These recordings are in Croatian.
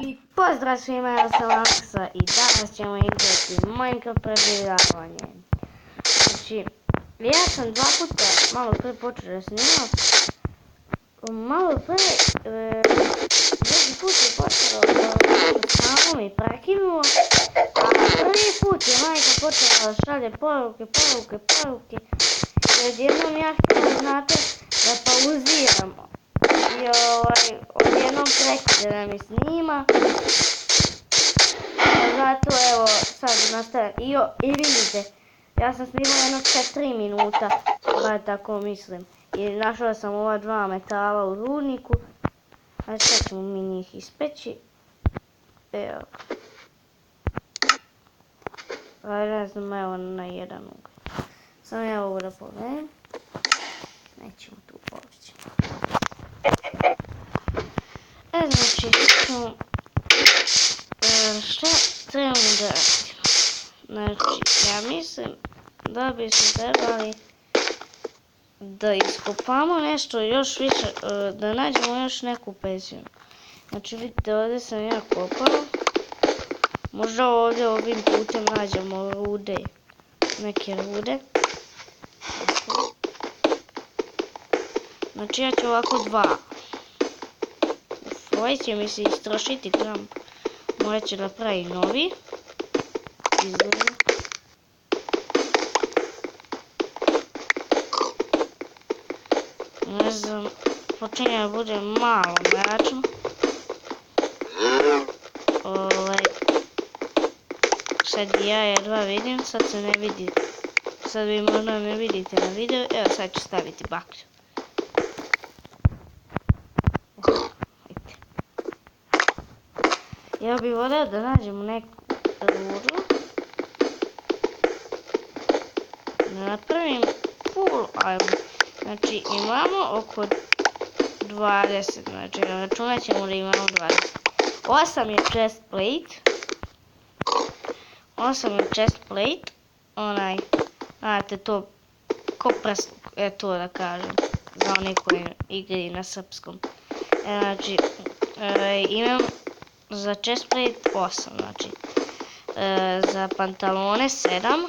I pozdrav svima, ja sam Aleksa i danas ćemo igrati Minecraft preživljavanje. Znači, ja sam dva puta malo pre počeo da snimam. Malo pre, drugi put je počeo samo mi prekinuo. A prvi put je Minecraft počeo da šalje poruke. I odjednom ja htjela, znate, da pauziramo. I odjednom prekide da mi snima. Zato evo sad nastavljam. I vidite, ja sam snimala jedno 4 minuta, bar tako mislim. I našla sam ova dva metala u rudniku. A sad ćemo mi njih ispeći. Evo. Ne znam, evo na jedan ugled. Samo ja ovo da pogledam. Nećemo tu povući. Znači, šta trebamo da radimo? Znači, ja mislim da bismo trebali da iskopamo nešto još više, da nađemo još neku penziju. Znači, vidite, ovdje sam ja kopao. Možda ovdje ovim putem nađemo rude, neke rude. Znači, ja ću ovako dva. Ovaj će mi se istrošiti, trebam, morat ću da pravi novi. Izgleda. Ne znam, počinje da bude malo mračno. Sad ja jedva vidim, sad se ne vidi. Sad vi možda me vidite na videu, evo sad ću staviti baklju. Ja bih volio da nađemo neku rudu. Da napravim full iron. Znači imamo oko 20, znači računat ćemo da imamo 20. 8 je chest plate. 8 je chest plate. Onaj, znate to, ko prst, to da kažem, za one koji igraju na srpskom. Znači, imam za chest plate 8, znači, za pantalone 7.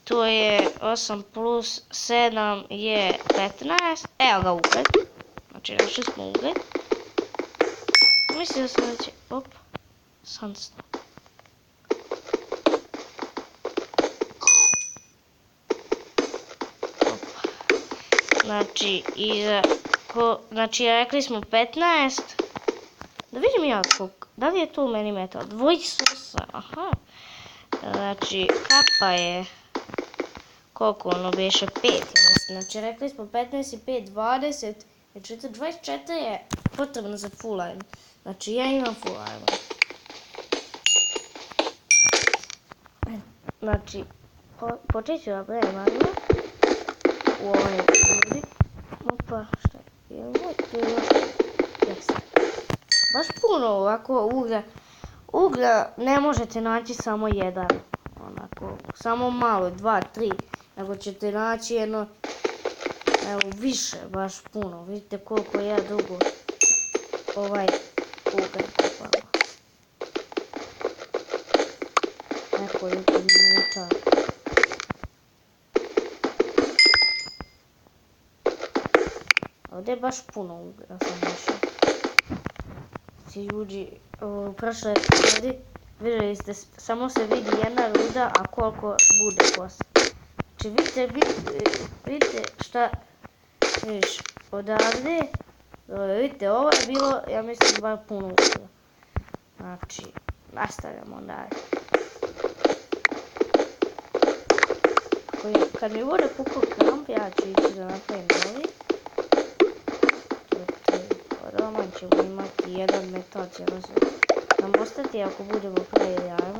To je 8 plus 7 je 15. Evo ga ugled. Znači, našli smo ugled. Mislio sam da će, sandstone. Znači, znači, rekli smo 15. Da vidim ja koliko, da li je tu meni metal? Dvojić susa, aha. Znači, kapa je, koliko ono beše, 5. Znači, rekli smo 15 i 5, 20. Znači, 24 je potrebno za full iron. Znači, ja imam full iron. Znači, počet ću da pravim iron. U ovaj rudnik. Opa, šta je? Tu je još 10. Baš puno ovako uglja. Uglja ne možete naći samo jedan. Onako, samo malo, 2, 3. Nego ćete naći jedno, evo, više, baš puno. Vidite koliko ja dugo ovaj ugalj kopala. Nekoliko minuta. Ovdje je baš puno uglja sam našao. Znači, ljudi, u prošloj epizodi vidjeli ste, samo se vidi jedna ruda, a koliko bude posle. Znači, vidite šta, vidiš, odavde, vidite, ovo je bilo, ja mislim, bar puno uglja. Znači, nastavljamo dalje. Kad mi bude pukao kamp, ja ću ići da napravim novi. Doma ćemo imati jedan metal, će nam ostati ako budemo pravili iron.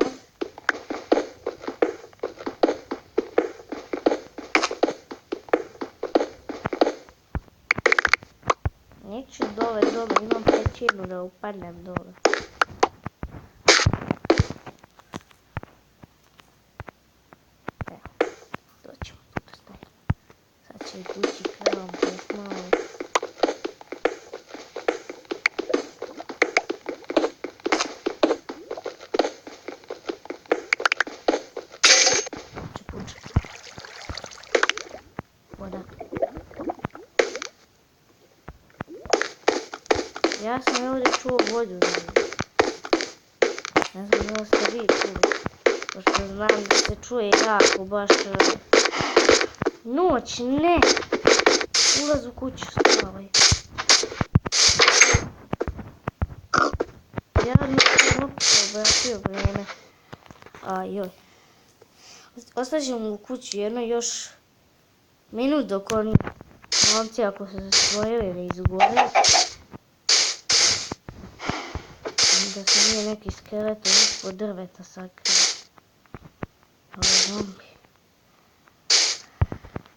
Neću dole, imam pećinu da upadnem dole. Evo, to ćemo tu staviti. Sad će i kući kravom još malo. Ja sam ovdje čuo vodu. Ne znam da ste vi čuli. Pošto znam da se čuje jako baš noć, ne. Ulaz u kuću, stavaj. Ja nisam obratio vrijeme. Ajoj. Ostaćemo u kući jedno još minut dok oni momci ako se zasvojili ne izgore. Da se nije neki skeleton ispod drveta sakrio. Ovo zombi.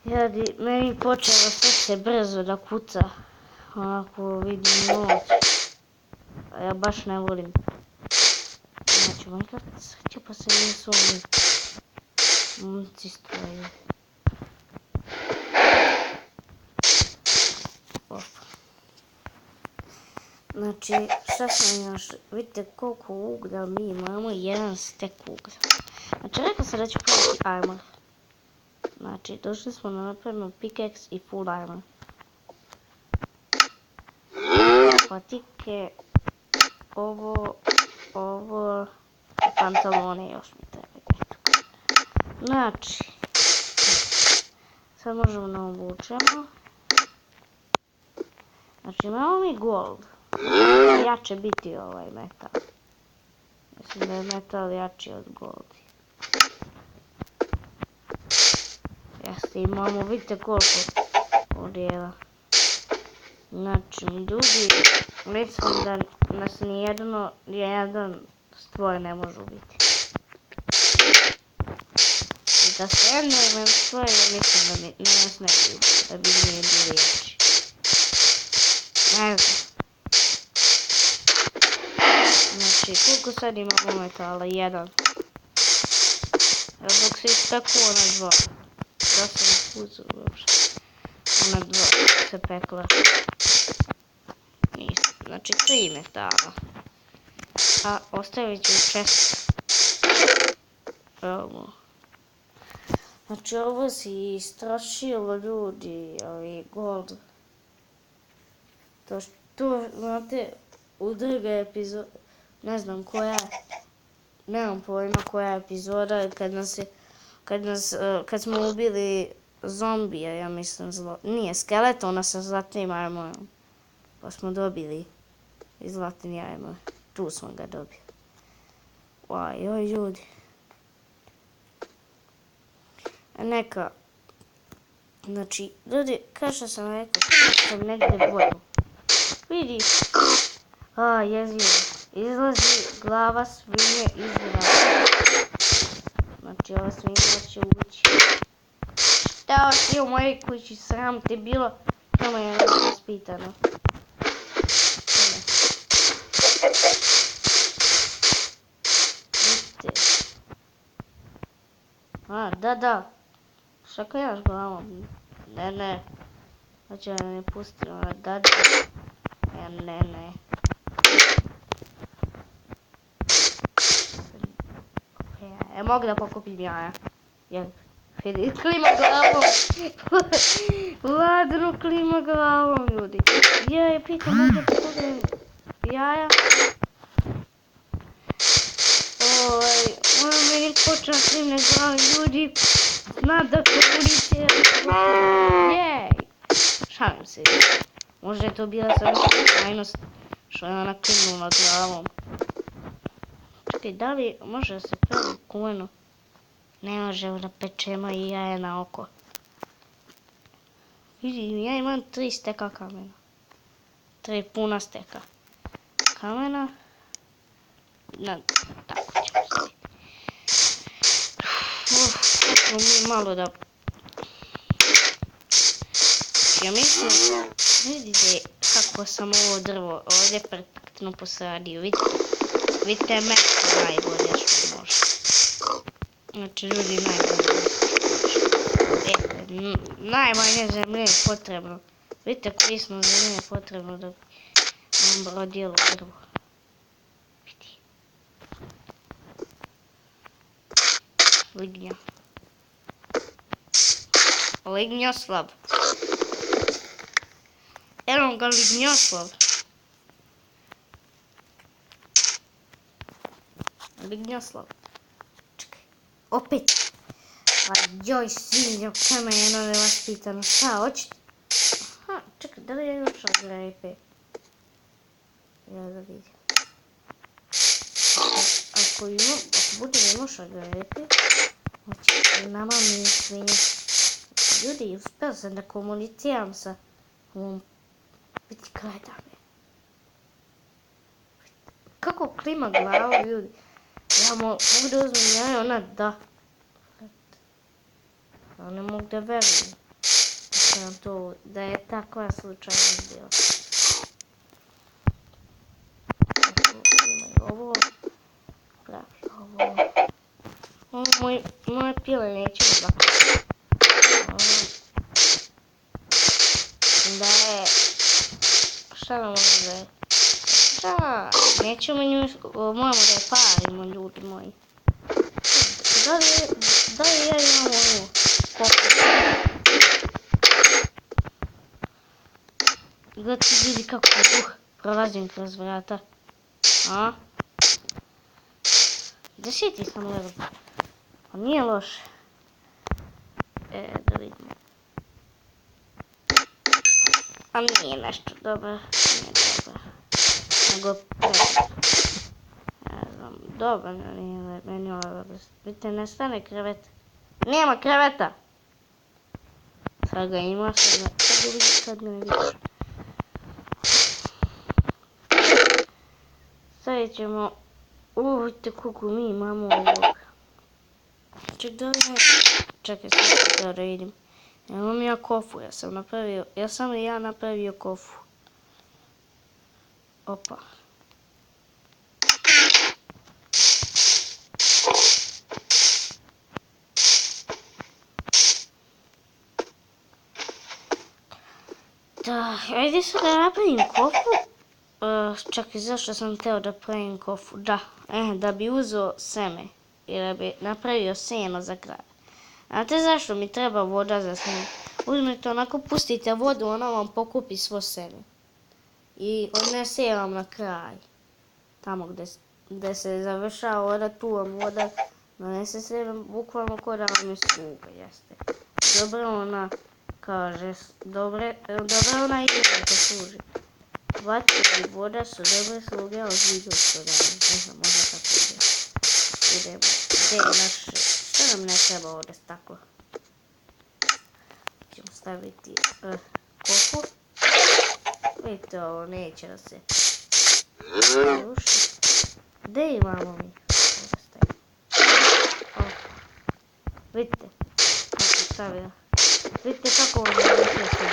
Jadi, meni počelo srce brzo da kuca. Onako vidim noć. A ja baš ne volim. Znači, Minecraft sreće pa se nisu oni momci stvojili. Znači, šta sam još, vidite koliko uglja mi imamo, jedan stek uglja. Znači, rekao sam da ću praviti armor. Znači, došli smo na napravimo pickaxe i full armor. Patike, ovo, pantalone još mi treba. Znači, sad možemo da obučemo. Znači, imamo mi gold. Jače biti ovaj metal. Mislim da je metal jači od goldi. Jeste, imamo, vidite koliko odjela. Znači, ljudi, mislim da nas nijedan stvor ne može ubiti. I da se enderman stvori, mislim da nas ne bi ubiti, da bi nije bili jači. Ne znam. Znači, koliko sad imamo metala? 1. Dok se istaklo na 2. Da sam uzeo uopšte. Na 2 se pekla. Nisam. Znači 3 metala. A ostavit ću 4. Ovo. Znači ovo si istrošilo ljudi, ali gold. To, znate, u druge epizode, ne znam koja, nemam pojma koja epizoda, kad smo ubili zombija, ja mislim, nije skeletona sa zlatnim armorom, pa smo dobili i zlatni armor, tu smo ga dobili. Oj, ljudi. Neka, znači, ljudi, kao što sam rekao, sam negdje vodu. Vidi, jezivo, izlazi glava svinje iz vrata. Znači, ova svinja će ući. Šta si u mojej kući, sram te bilo, tamo je raspitano. Vidite. Da. Šta klinaš glavom? Ne. Znači, ne pusti, da. Ne. Mogu da pokupim jaja. Vidi, klima glavom. Ladno klima glavom, ljudi. Pitam, mogu da pokupim jaja? Moram meni počeo klimne glavom, ljudi. Zna da komunite. Šalim se. Možda je to bila samo tajnost što je ona klimnula glavom. Čekaj, da li može da se pravi kuveno? Ne može da pečemo i jaje na oko. Vidim, ja imam 3 steka kamena. 3 puna steka kamena. Tako ćemo staviti. Tako mi malo da... Ja mislim, vidite kako sam ovo drvo ovdje perfektno posadio. Vidite mesto najbolje što može. Znači, ljudi, najmanje zemlje je potrebno. Vidite korisno zemlje je potrebno da nam rodilo drvo. Vidi. Lignja. Lignjoslav. Evo ga Lignjoslav. ili gnjoslov. Čekaj, opet. Pa joj, svinjo, kama je jedno nevaspitano. Šta, hoćete? Aha, čekaj, da li je još od repe? Ja da vidim. Ako bude još od repe, hoće nama mi svinje. Ljudi, uspio sam da komuniciram sa ovom biti gledame. Kako klima glava, ljudi? Ja mogu da uzmem jaje, ona da. Ja ne mogu da verujem da je takva slučajnost bila. Imaju ovo. Pravi ovo. Moje pile neće da. Da je... Šta nam ovo da je? Šta? Nećemo nju... Moramo da je parimo, ljudi moji. Da li ja imam ovu kofu? Gledajte ljudi kako prolazim kroz vrata. A? Deseti sam level. Pa nije loše. Da vidimo. A nije nešto dobro. Nije dobro. Nego dobro, nije meni level. Vidite, ne stane krevet. Nema kreveta! Sad ga ima, sad ga ne vidiš. Stavit ćemo... vidite koliko mi imamo ovog. Čekaj, sad da vidim. Imam ja kofu, ja sam napravio kofu. Opa. Da, ajde sad da napravim kofu. Čekaj, zašto sam htio da pravim kofu? Da bi uzeo seme i da bi napravio seno za kraj. Znate zašto mi treba voda za seme? Uzmite onako, pustite vodu, ona vam pokupi svo seme. I odnese vam na kraj. Tamo gdje se završava voda, tu vam voda donese se bukvalno ko da vam je sluga, jeste. Dobro ona kaže, dobro ona izgleda služi. Vatra i voda su dobre sluge, ali vi gospodari. Ne znam, možda tako ide. Idemo. Gdje je naš... Što nam ne treba ovdje staklo? Ćemo staviti kofu. Vidite, ovo neće da se ruši. Gdje imamo mi? Ovdje stavimo. Vidite, kako stavio. Vidite kako ovo ne ruši se.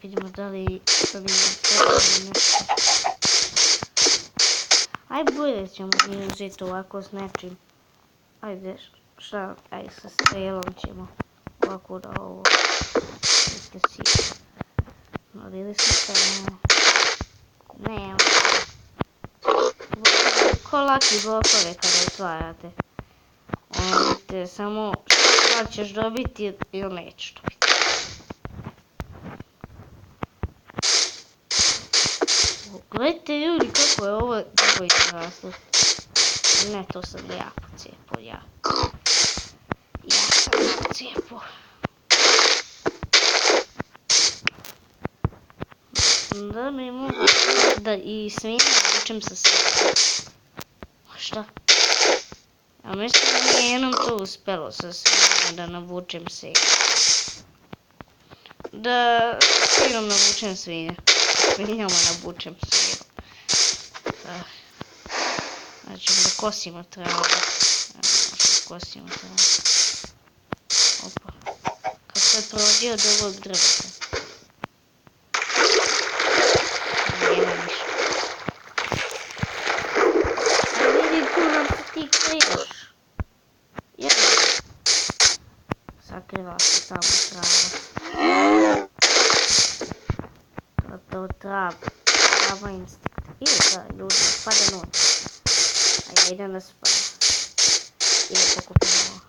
Vidimo da li nešto. Aj bolje ćemo mi uzeti ovako s nečim. Ajde, šta, aj sa strelom ćemo ovako da ovo si. Vidjeli ste šta, ne, ko laki blokove kada otvarate. Vidite, samo šta ćeš dobiti ili nećeš dobiti. Gledajte ljudi kako je ovo dobro izraslo. Ne, to sam jako cijepo, ja sam jako cijepo. Da mi mogu da i svinja vučem sa svinjom. Šta? Ja mislim da mi je jednom to uspjelo sa svinjom da navučem svinju. Da svinom navučem svinje. Svinjama navučem svinju. Znači da kosimo travu. Kosimo travu. se provodio do ovog drveta. Nema ništa. A vidi tu nam se ti kriješ. Jedan. Sakriva se tamo trava. To trava instinkt. Ili da, ljudi, pada noć. A ja idem da spavam. Ili pokupim ovo.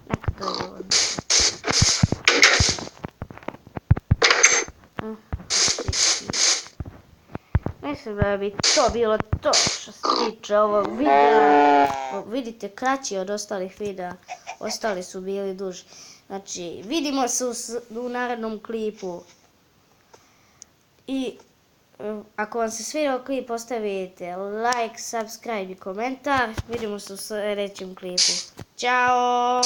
Neka dođe ovo. Mislim da bi to bilo to što se tiče ovog videa. Vidite, kraći od ostalih videa. Ostali su bili duži. Znači, vidimo se u narednom klipu. I ako vam se svidio klip, ostavite like, subscribe i komentar. Vidimo se u sljedećem klipu. Ćao!